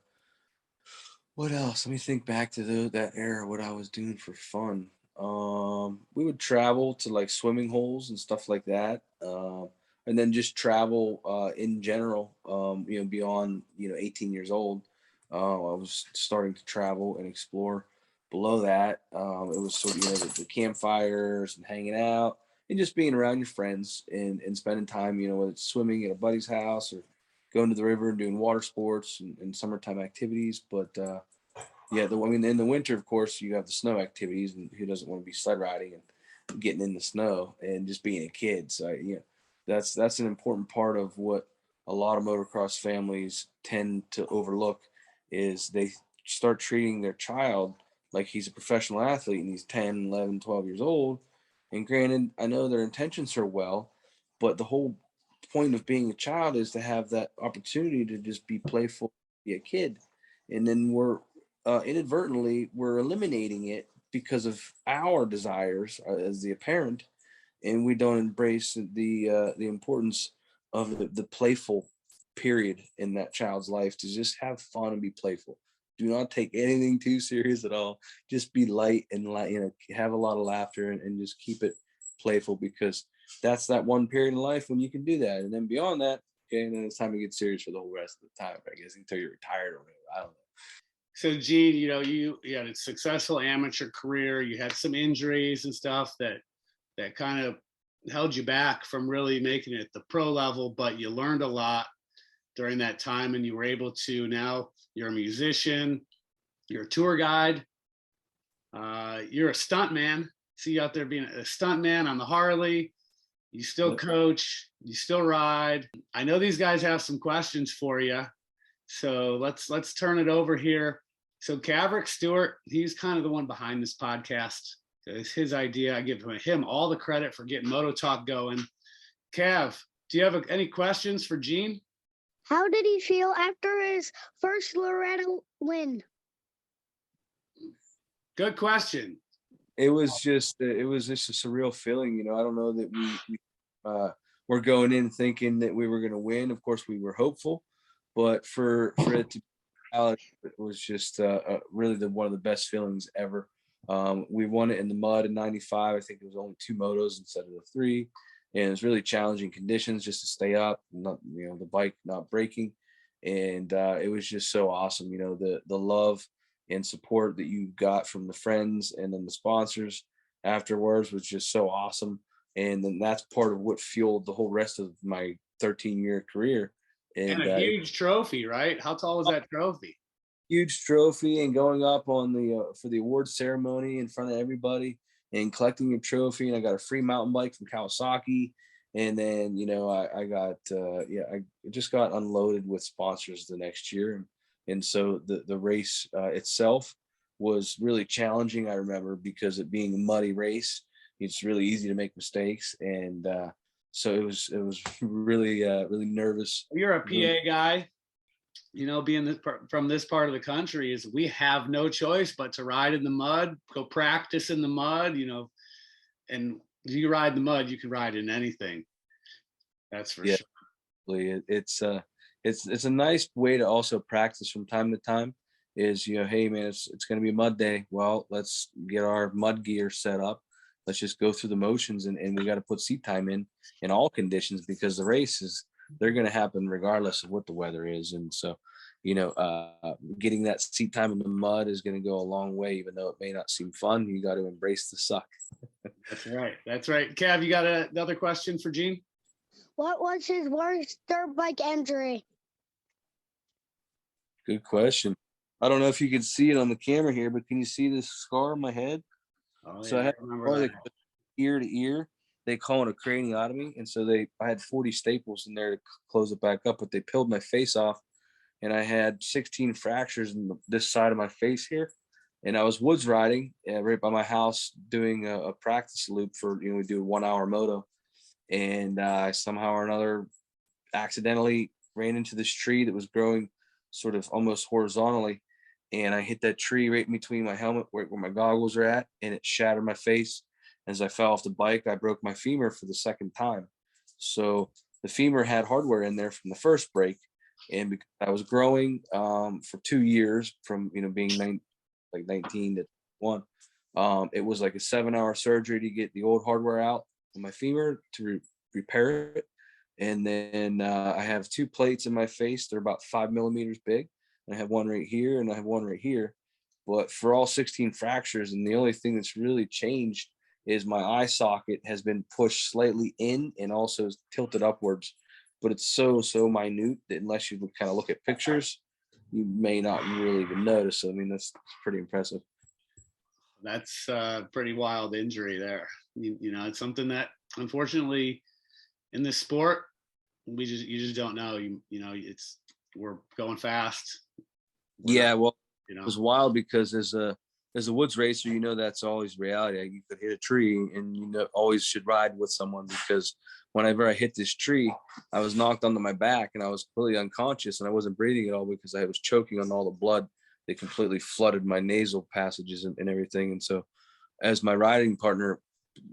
what else? Let me think back to that era, what I was doing for fun. We would travel to like swimming holes and stuff like that. And then just travel in general, beyond, 18 years old. I was starting to travel and explore below that. It was sort of, the campfires and hanging out and just being around your friends and spending time, whether it's swimming at a buddy's house or going to the river and doing water sports and summertime activities. But yeah, in the winter, of course, you have the snow activities, and who doesn't want to be sled riding and getting in the snow and just being a kid? So, that's an important part of what a lot of motocross families tend to overlook is they start treating their child like he's a professional athlete and he's 10, 11, 12 years old. And granted, I know their intentions are well, but the whole point of being a child is to have that opportunity to just be playful, be a kid. And then inadvertently we're eliminating it because of our desires as the parent, and we don't embrace the importance of the playful period in that child's life, to just have fun and be playful. Do not take anything too serious at all. Just be light and have a lot of laughter, and just keep it playful, because that's that one period in life when you can do that. And then beyond that, okay, and then it's time to get serious for the whole rest of the time, I guess, until you're retired or whatever. I don't know. So Gene, you had a successful amateur career. You had some injuries and stuff that kind of held you back from really making it at the pro level, but you learned a lot during that time, and you were able to, now you're a musician, you're a tour guide, you're a stunt man. See you out there being a stunt man on the Harley. You still coach, you still ride. I know these guys have some questions for you, so let's turn it over here. So Caverick Stewart, he's kind of the one behind this podcast. It's his idea. I give him all the credit for getting Moto Talk going. Cav, do you have any questions for Gene? How did he feel after his first Loretta win? Good question. It was just a surreal feeling. I don't know that we were going in thinking that we were going to win. Of course, we were hopeful, but for it to be out, it was just really one of the best feelings ever. We won it in the mud in '95. I think it was only 2 motos instead of the 3, and it was really challenging conditions just to stay up, not the bike not breaking, and it was just so awesome. The love and support that you got from the friends and then the sponsors afterwards was just so awesome. And then that's part of what fueled the whole rest of my 13-year career. And a huge trophy, right? How tall was that trophy? Huge trophy, and going up on the for the awards ceremony in front of everybody and collecting your trophy. And I got a free mountain bike from Kawasaki. And then, I got, I just got unloaded with sponsors the next year. And so the race itself was really challenging, I remember, because it being a muddy race, it's really easy to make mistakes. And so it was really, really nervous. You're a PA guy, being from this part of the country, is we have no choice but to ride in the mud, go practice in the mud, and if you ride the mud, you can ride in anything. That's for sure. It's a nice way to also practice from time to time. Is hey man, it's going to be a mud day. Well, let's get our mud gear set up. Let's just go through the motions, and we got to put seat time in all conditions, because the races, they're going to happen regardless of what the weather is. And so, getting that seat time in the mud is going to go a long way, even though it may not seem fun. You got to embrace the suck. That's right. Cav, you got another question for Gene? What was his worst dirt bike injury? Good question. I don't know if you can see it on the camera here, but can you see this scar on my head? Oh, so yeah, I had ear to ear. They call it a craniotomy, and so I had 40 staples in there to close it back up, but they peeled my face off, and I had 16 fractures in this side of my face here. And I was woods riding right by my house doing a practice loop for we do a 1-hour moto, and I somehow or another accidentally ran into this tree that was growing sort of almost horizontally, and I hit that tree right in between my helmet where my goggles are at, and it shattered my face. As I fell off the bike, I broke my femur for the second time. So the femur had hardware in there from the first break, and because I was growing for 2 years from being 19 to 1, It was like a 7-hour surgery to get the old hardware out on my femur to repair it. And then I have 2 plates in my face. They're about 5 millimeters big. I have one right here and I have one right here. But for all 16 fractures, and the only thing that's really changed is my eye socket has been pushed slightly in and also tilted upwards. But it's so minute that unless you kind of look at pictures, you may not really even notice. So, I mean, that's pretty impressive. That's a pretty wild injury there. You know, it's something that unfortunately in this sport, you just don't know. You know, we're going fast. Yeah, well, you know, it was wild because as a woods racer, you know, that's always reality. Like, you could hit a tree and you know, always should ride with someone, because whenever I hit this tree, I was knocked onto my back and I was completely unconscious and I wasn't breathing at all because I was choking on all the blood that completely flooded my nasal passages and everything. And so as my riding partner,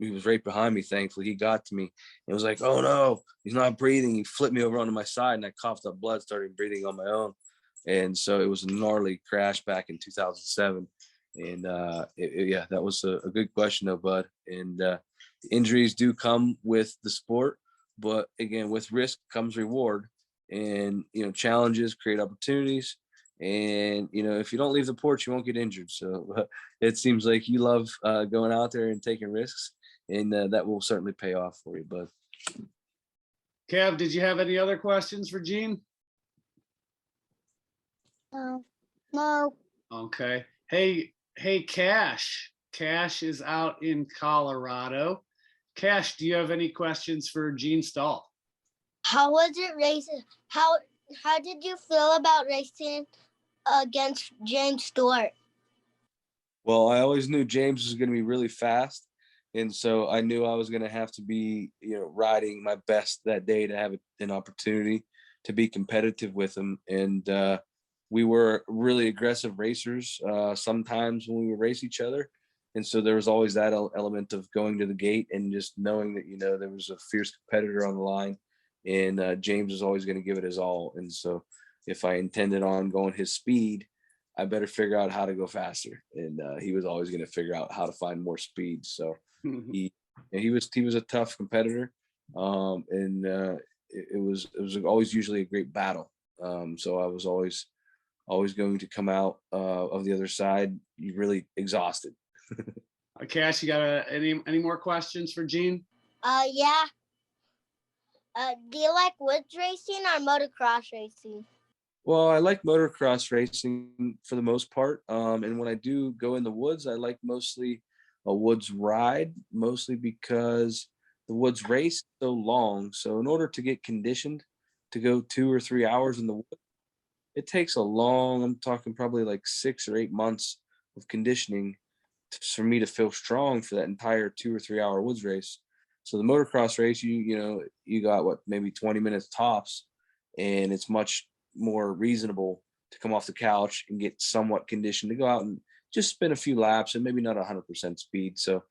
he was right behind me, thankfully, he got to me and was like, oh no, he's not breathing. He flipped me over onto my side and I coughed up blood, started breathing on my own. And so it was a gnarly crash back in 2007. And yeah, that was a good question though, bud. And injuries do come with the sport, but again, with risk comes reward. And, you know, challenges create opportunities. And, you know, if you don't leave the porch, you won't get injured. So it seems like you love going out there and taking risks, and that will certainly pay off for you, bud. Kev, did you have any other questions for Gene? No. Okay. Hey, Cash. Cash is out in Colorado. Cash, do you have any questions for Gene Stull? How was it racing? How did you feel about racing against James Stewart? Well, I always knew James was going to be really fast. And so I knew I was going to have to be, you know, riding my best that day to have an opportunity to be competitive with him. And we were really aggressive racers sometimes when we would race each other. And so there was always that element of going to the gate and just knowing that, you know, there was a fierce competitor on the line, and James was always going to give it his all. And so if I intended on going his speed, I better figure out how to go faster. And he was always going to figure out how to find more speed. So he was a tough competitor, and it was always usually a great battle. So I was always going to come out of the other side really exhausted. Cash, you got any more questions for Gene? Yeah. Do you like woods racing or motocross racing? Well, I like motocross racing for the most part. And when I do go in the woods, I like mostly a woods ride, mostly because the woods race is so long. So in order to get conditioned to go 2 or 3 hours in the woods, it takes I'm talking probably like 6 or 8 months of conditioning for me to feel strong for that entire 2 or 3 hour woods race. So the motocross race, you got maybe 20 minutes tops, and it's much more reasonable to come off the couch and get somewhat conditioned to go out and just spin a few laps and maybe not 100% speed. So,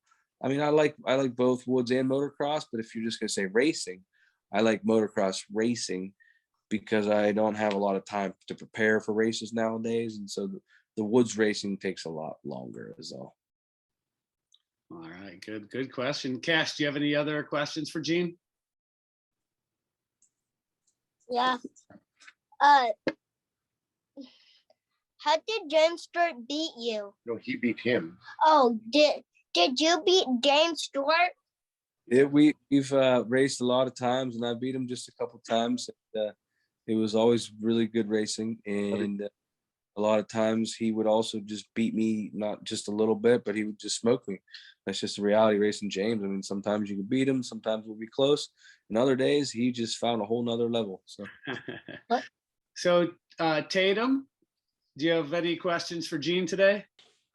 I mean, I like both woods and motocross, but if you're just going to say racing, I like motocross racing because I don't have a lot of time to prepare for races nowadays. And so the woods racing takes a lot longer as well. All right, good question. Cash, do you have any other questions for Gene? Yeah. How did James Stewart beat you? No, he beat him. Oh, did you beat James Stewart? Yeah, we've raced a lot of times, and I beat him just a couple times. It was always really good racing, and a lot of times he would also just beat me, not just a little bit, but he would just smoke me. That's just the reality racing James. I mean, sometimes you can beat him, sometimes we'll be close, and other days he just found a whole nother level. So, So Tatum, do you have any questions for Gene today?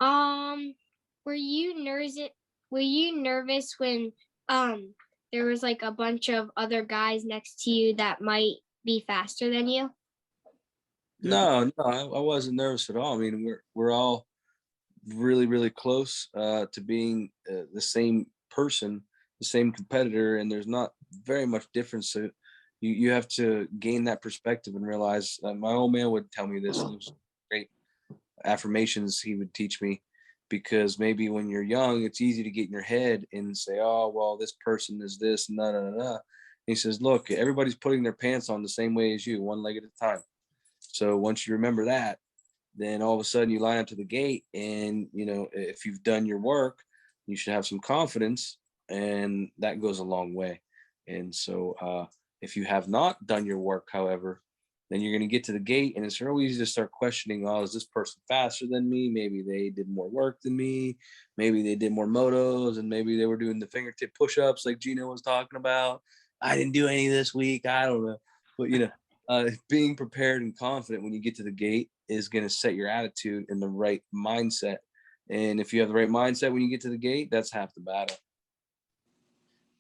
Were you nervous when there was like a bunch of other guys next to you that might be faster than you? No, I wasn't nervous at all. I mean, we're all really, really close to being the same person, the same competitor, and there's not very much difference. So you have to gain that perspective and realize. My old man would tell me this. It was great affirmations he would teach me, because maybe when you're young, it's easy to get in your head and say, oh, well, this person is this, and he says, look, everybody's putting their pants on the same way as you, one leg at a time. So once you remember that, then all of a sudden you line up to the gate, and if you've done your work, you should have some confidence, and that goes a long way. And so if you have not done your work, however, then you're going to get to the gate, and it's real easy to start questioning, oh, is this person faster than me? Maybe they did more work than me. Maybe they did more motos, and maybe they were doing the fingertip push-ups like Gino was talking about. I didn't do any this week. I don't know. But, being prepared and confident when you get to the gate is going to set your attitude in the right mindset. And if you have the right mindset when you get to the gate, that's half the battle.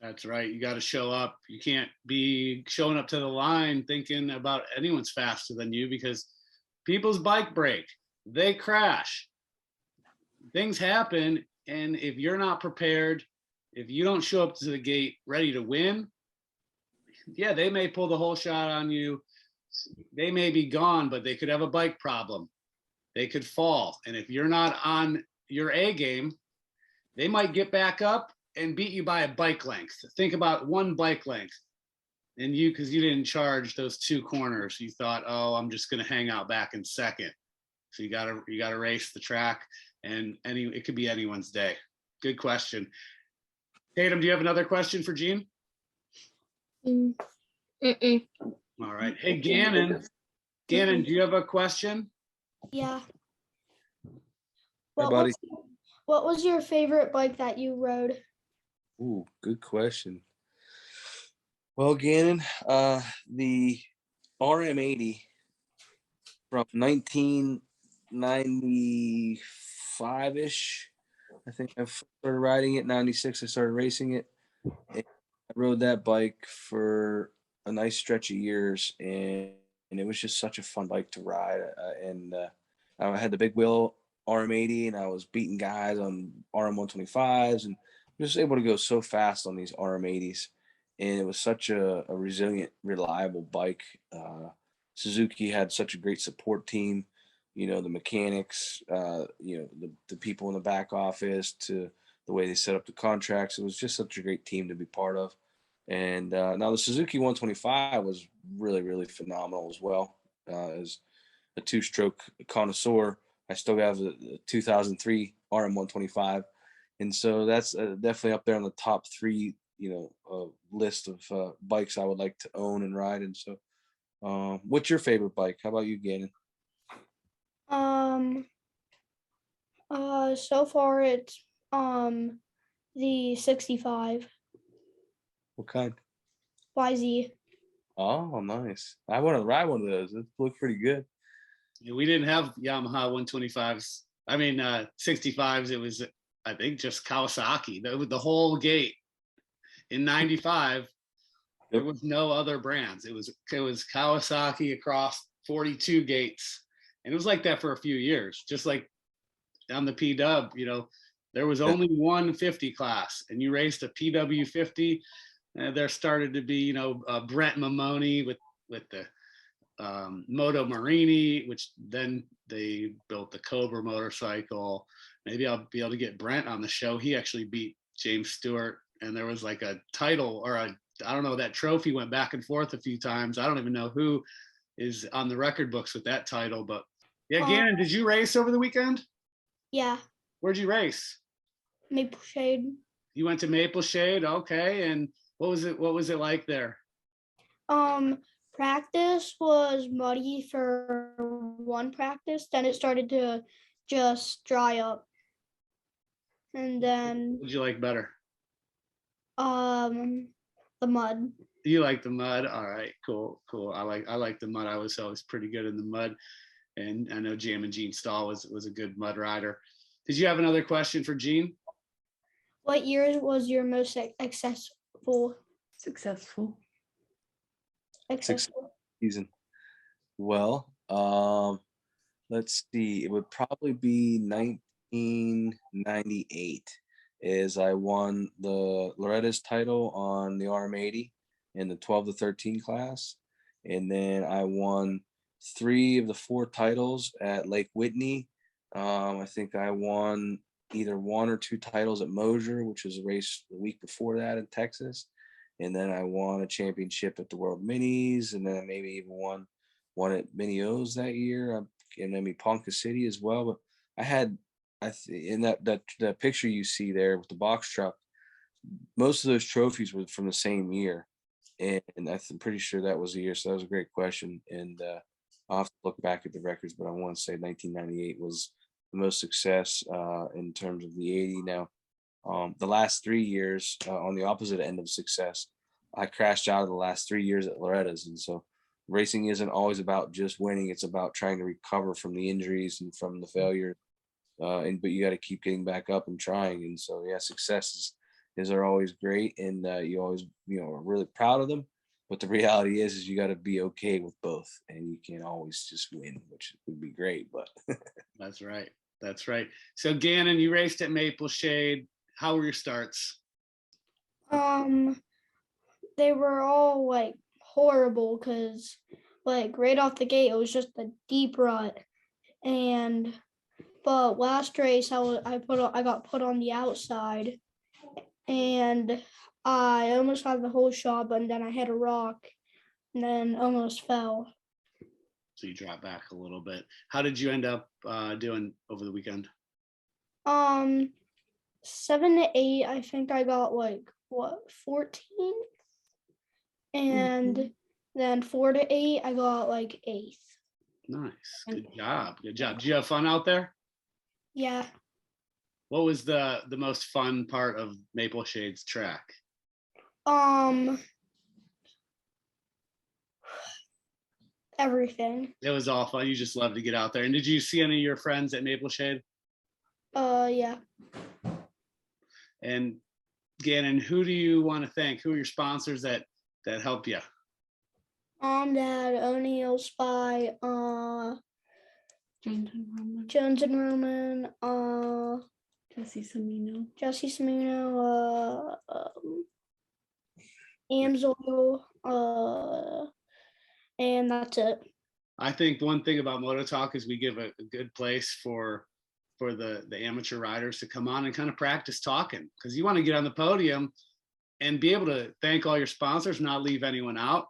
That's right. You got to show up. You can't be showing up to the line thinking about anyone's faster than you, because people's bike break, they crash, things happen. And if you're not prepared, if you don't show up to the gate ready to win, yeah, they may pull the whole shot on you. They may be gone, but they could have a bike problem. They could fall. And if you're not on your A game, they might get back up and beat you by a bike length. Think about one bike length. And because you didn't charge those two corners, you thought, oh, I'm just going to hang out back in second. So you gotta race the track, and it could be anyone's day. Good question. Tatum, do you have another question for Gene? Mm-mm. All right. Hey, Gannon, do you have a question? Yeah. Hey, buddy. What was your favorite bike that you rode? Ooh, good question. Well, Gannon, the RM80 from 1995-ish. I think I started riding it. 96, I started racing it. And I rode that bike for a nice stretch of years, and it was just such a fun bike to ride. I had the big wheel RM80, and I was beating guys on RM125s, and just able to go so fast on these RM80s. And it was such a resilient, reliable bike. Suzuki had such a great support team, the mechanics, the people in the back office, to the way they set up the contracts. It was just such a great team to be part of. And now the Suzuki 125 was really, really phenomenal as well. As a two-stroke connoisseur, I still have the 2003 RM125. And so that's definitely up there on the top three, list of bikes I would like to own and ride. And so what's your favorite bike? How about you, Gannon? So far it's the 65 What kind? YZ. Oh, nice. I want to ride one of those. It looks pretty good. Yeah, we didn't have Yamaha 125s. 65s. It was, I think, just Kawasaki. The whole gate in 95. There was no other brands. It was Kawasaki across 42 gates. And it was like that for a few years. Just like on the P-Dub, there was only one 50 class, and you raced a PW 50. There started to be, Brent Mamoni with the Moto Marini, which then they built the Cobra motorcycle. Maybe I'll be able to get Brent on the show. He actually beat James Stewart, and there was like a title, or I don't know, that trophy went back and forth a few times. I don't even know who is on the record books with that title, but yeah. Gannon, did you race over the weekend? Yeah. Where'd you race? Maple Shade. You went to Maple Shade, okay. And what was it like there? Practice was muddy for one practice, then it started to just dry up. And then What did you like better? the mud. You like the mud? All right, cool. I like the mud. I was always pretty good in the mud. And I know Jammin Stull was a good mud rider. Did you have another question for Gene? What year was your most successful Season. Well, let's see. It would probably be 1998, as I won the Loretta's title on the RM80 in the 12 to 13 class. And then I won 3 of the 4 titles at Lake Whitney. I think I won either 1 or 2 titles at Mosier, which was a race the week before that in Texas. And then I won a championship at the World Minis, and then I maybe even won at Mini O's that year, and maybe Ponca City as well. But I had, in that picture you see there with the box truck, most of those trophies were from the same year, and I'm pretty sure that was the year. So that was a great question, and I'll have to look back at the records, but I want to say 1998 was the most success in terms of the 80. Now, the last 3 years on the opposite end of success, I crashed out of the last 3 years at Loretta's, and so racing isn't always about just winning. It's about trying to recover from the injuries and from the failure, but you got to keep getting back up and trying. And so, yeah, success is are always great, and you always are really proud of them. But the reality is you got to be okay with both, and you can't always just win, which would be great. But That's right. That's right. So Gannon, you raced at Maple Shade. How were your starts? They were all like horrible because like right off the gate it was just a deep rut, but last race I got put on the outside, and I almost had the whole shot, but then I hit a rock and then almost fell. So you dropped back a little bit. How did you end up doing over the weekend? 7 to 8, I think I got like 14, and then 4 to 8 I got like 8th. Nice. Good job. Good job. Did you have fun out there? Yeah. What was the most fun part of Maple Shade's track? Everything. It was all fun. You just loved to get out there. And did you see any of your friends at Maple Shade? Yeah. And Gannon, who do you want to thank? Who are your sponsors that help you? Dad, O'Neill Spy, Jones and Roman, Jesse Semino, Amsoil, and that's it. I think one thing about Moto Talk is we give a good place for the amateur riders to come on and kind of practice talking, because you want to get on the podium and be able to thank all your sponsors, not leave anyone out,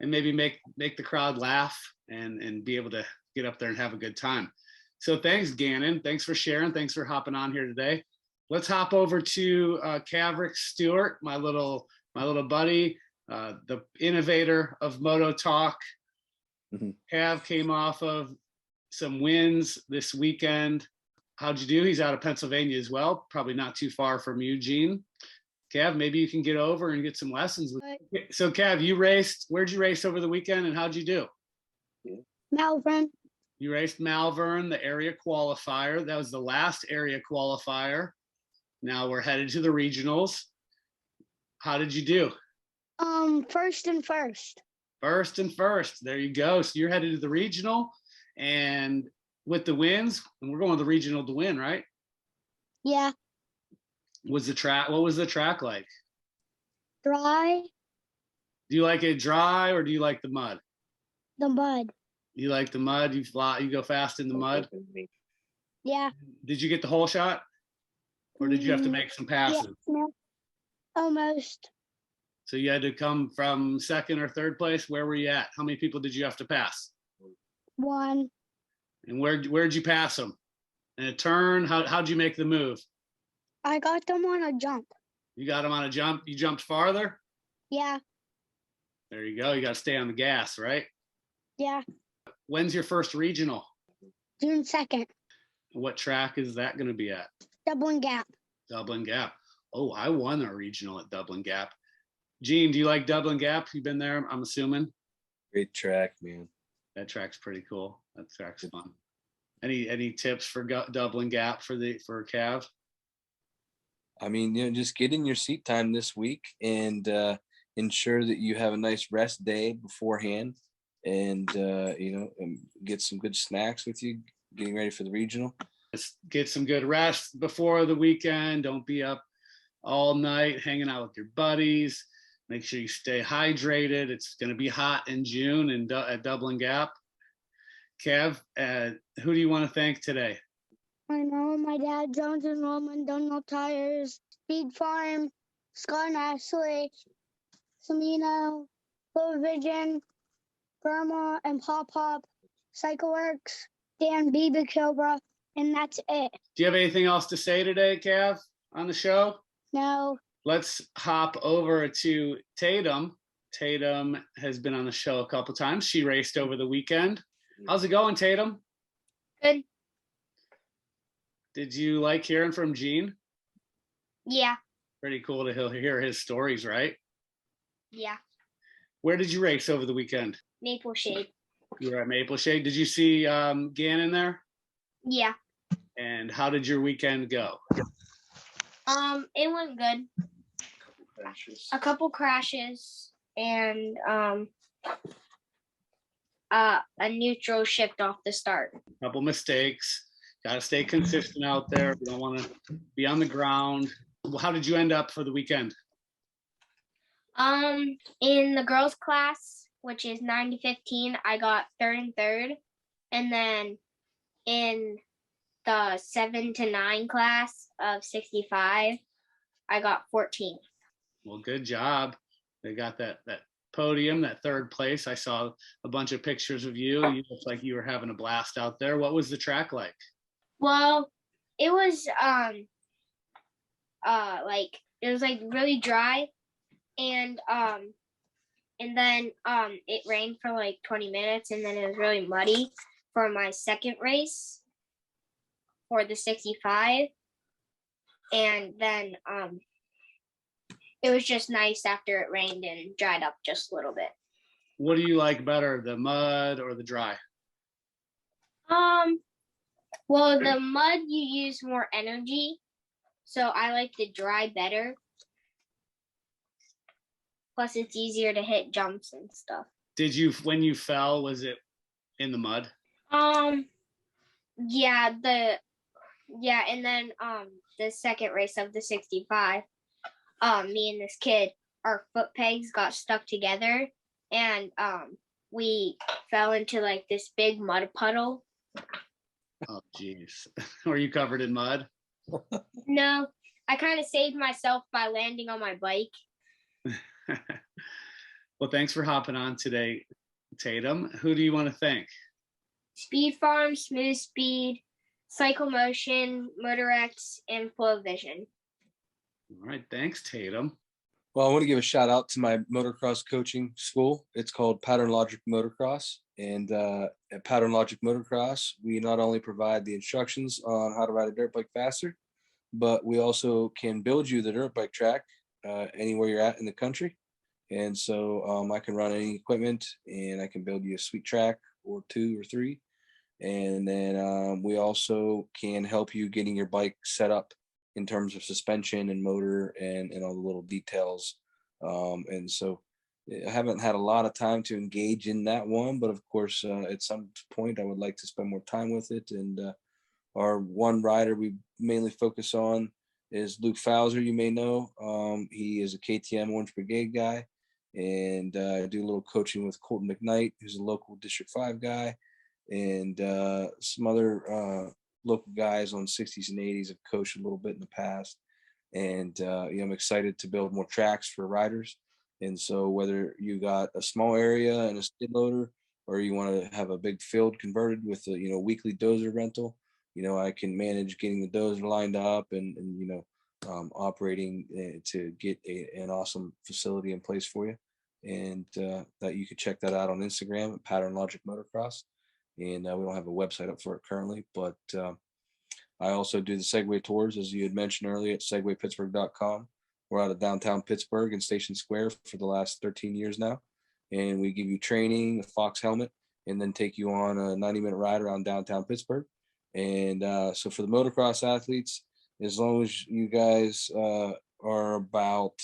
and maybe make the crowd laugh and be able to get up there and have a good time. So thanks, Gannon. Thanks for sharing. Thanks for hopping on here today. Let's hop over to Caverick Stewart, my little buddy, the innovator of Moto Talk. Cav came off of some wins this weekend. How'd you do? He's out of Pennsylvania as well, probably not too far from Eugene. Cav, maybe you can get over and get some lessons. So Cav, where'd you race over the weekend, and how'd you do? Malvern. You raced Malvern, the area qualifier. That was the last area qualifier. Now we're headed to the regionals. How did you do? First and first. First and first. There you go. So you're headed to the regional, and with the wins, and we're going to the regional to win, right? Yeah. What was the track like? Dry. Do you like it dry, or do you like the mud? The mud. You like the mud? You go fast in the mud? Yeah. Did you get the whole shot? Or did you have to make some passes? Yeah, no, almost. So you had to come from second or third place? Where were you at? How many people did you have to pass? 1. And where'd you pass them? In a turn? How'd you make the move? I got them on a jump. You got them on a jump? You jumped farther? Yeah. There you go. You got to stay on the gas, right? Yeah. When's your first regional? June 2nd. What track is that going to be at? Dublin Gap. Dublin Gap. Oh, I won a regional at Dublin Gap. Gene, do you like Dublin Gap? You've been there, I'm assuming. great track, man. That track's pretty cool. That track's fun. Any tips for Dublin Gap for Cav? I mean, just get in your seat time this week and ensure that you have a nice rest day beforehand, and and get some good snacks with you getting ready for the regional. Just get some good rest before the weekend. Don't be up all night hanging out with your buddies. Make sure you stay hydrated. It's going to be hot in June at Dublin Gap. Kev, who do you want to thank today? My mom, my dad, Jones and Roman, Donald Tires, Speed Farm, Scar and Ashley, Samino, Full Vision, Grandma and Pop Pop, CycleWorks, Dan BB Cobra, and that's it. Do you have anything else to say today, Cav, on the show? No. Let's hop over to Tatum. Tatum has been on the show a couple times. She raced over the weekend. How's it going, Tatum? Good. Did you like hearing from Gene? Yeah. Pretty cool to hear his stories, right? Yeah. Where did you race over the weekend? Maple Shade. You were at Maple Shade. Did you see Gannon there? Yeah. And how did your weekend go? It went good. A couple crashes and a neutral shift off the start. A couple mistakes. Got to stay consistent out there. We don't want to be on the ground. How did you end up for the weekend? In the girls class, which is 9 to 15, I got third and third. And then in the 7 to 9 class of 65, I got 14th. Well, good job. They got that podium, that third place. I saw a bunch of pictures of you. You looked like you were having a blast out there. What was the track like? Well, it was like really dry, and then it rained for like 20 minutes, and then it was really muddy for my second race for the 65, and then it was just nice after it rained and dried up just a little bit. What do you like better, the mud or the dry? Well, the mud you use more energy, so I like the dry better. Plus, it's easier to hit jumps and stuff. Did you, when you fell, was it in the mud? Yeah, and then the second race of the 65, me and this kid, our foot pegs got stuck together, and we fell into like this big mud puddle. Oh, geez. Were you covered in mud? No, I kind of saved myself by landing on my bike. Well, thanks for hopping on today, Tatum. Who do you want to thank? Speed Farm, Smooth Speed, Cycle Motion, Motorex, and Flow Vision. All right, thanks, Tatum. Well, I want to give a shout out to my motocross coaching school. It's called Pattern Logic Motocross. And at Pattern Logic Motocross, we not only provide the instructions on how to ride a dirt bike faster, but we also can build you the dirt bike track anywhere you're at in the country. And so I can run any equipment, and I can build you a sweet track or 2 or 3. And then we also can help you getting your bike set up in terms of suspension and motor and all the little details. And so I haven't had a lot of time to engage in that one, but of course, at some point I would like to spend more time with it. And our one rider we mainly focus on is Luke Fowser, you may know. He is a KTM Orange Brigade guy. And I do a little coaching with Colton McKnight, who's a local District 5 guy. And some other local guys on 60s and 80s have coached a little bit in the past. And I'm excited to build more tracks for riders. And so whether you got a small area and a skid loader, or you want to have a big field converted with a weekly dozer rental, I can manage getting the dozer lined up and operating to get an awesome facility in place for you. And that you could check that out on Instagram at Pattern Logic Motocross. And we don't have a website up for it currently, but I also do the Segway tours, as you had mentioned earlier, at segwaypittsburgh.com. We're out of downtown Pittsburgh and Station Square for the last 13 years now. And we give you training, a Fox helmet, and then take you on a 90-minute ride around downtown Pittsburgh. And so for the motocross athletes, as long as you guys are about,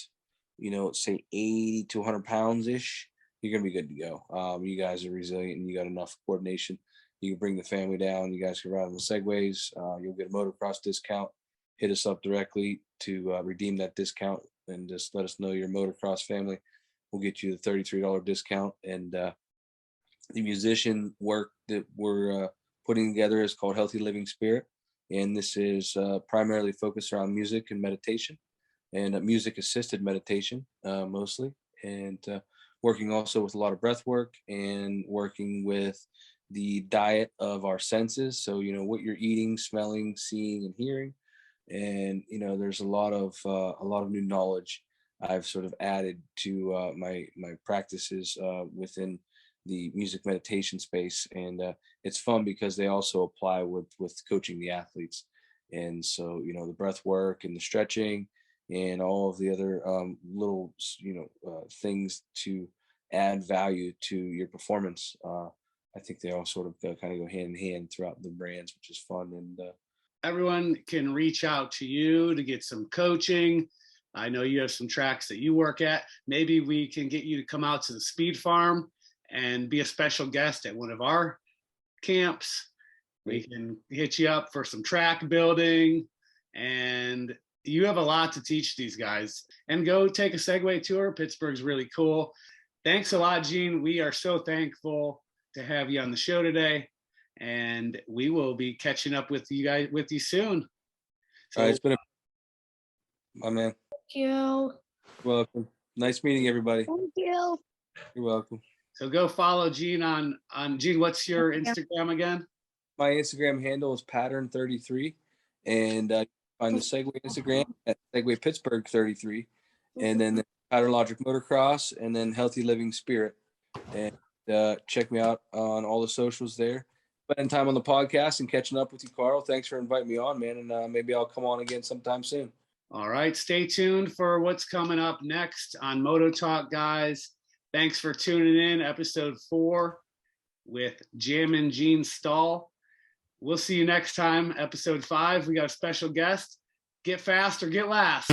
say 80 to 100 pounds-ish, you're going to be good to go. You guys are resilient and you got enough coordination. You can bring the family down. You guys can ride on the Segways. You'll get a motocross discount. Hit us up directly to redeem that discount, and just let us know your motocross family. We'll get you the $33 discount. And the musician work that we're putting together is called Healthy Living Spirit. and this is primarily focused around music and meditation, and music assisted meditation mostly, and working also with a lot of breath work and working with the diet of our senses. So, what you're eating, smelling, seeing, and hearing. And, there's a lot of new knowledge I've sort of added to my practices within the music meditation space. And it's fun because they also apply with coaching the athletes. And so, the breath work and the stretching and all of the other little, things to add value to your performance. I think they all sort of kind of go hand in hand throughout the brands, which is fun. And everyone can reach out to you to get some coaching. I know you have some tracks that you work at. Maybe we can get you to come out to the Speed Farm and be a special guest at one of our camps. We can hit you up for some track building, and you have a lot to teach these guys. And go take a Segway tour. Pittsburgh's really cool. Thanks a lot, Gene. We are so thankful to have you on the show today, and we will be catching up with you soon. So, it's been my man. Thank you. Welcome. Nice meeting everybody. Thank you. You're welcome. so go follow Gene on Gene. What's your Instagram again? My Instagram handle is pattern33, and find the Segway Instagram at Segway Pittsburgh 33, and then the Pattern Logic Motocross, and then Healthy Living Spirit. And check me out on all the socials there. Spending time on the podcast and catching up with you, Carl. Thanks for inviting me on, man, and maybe I'll come on again sometime soon. All right, stay tuned for what's coming up next on Moto Talk, guys. Thanks for tuning in, episode 4 with Jammin, Gene, Stull. We'll see you next time, episode 5. We got a special guest. Get fast or get last.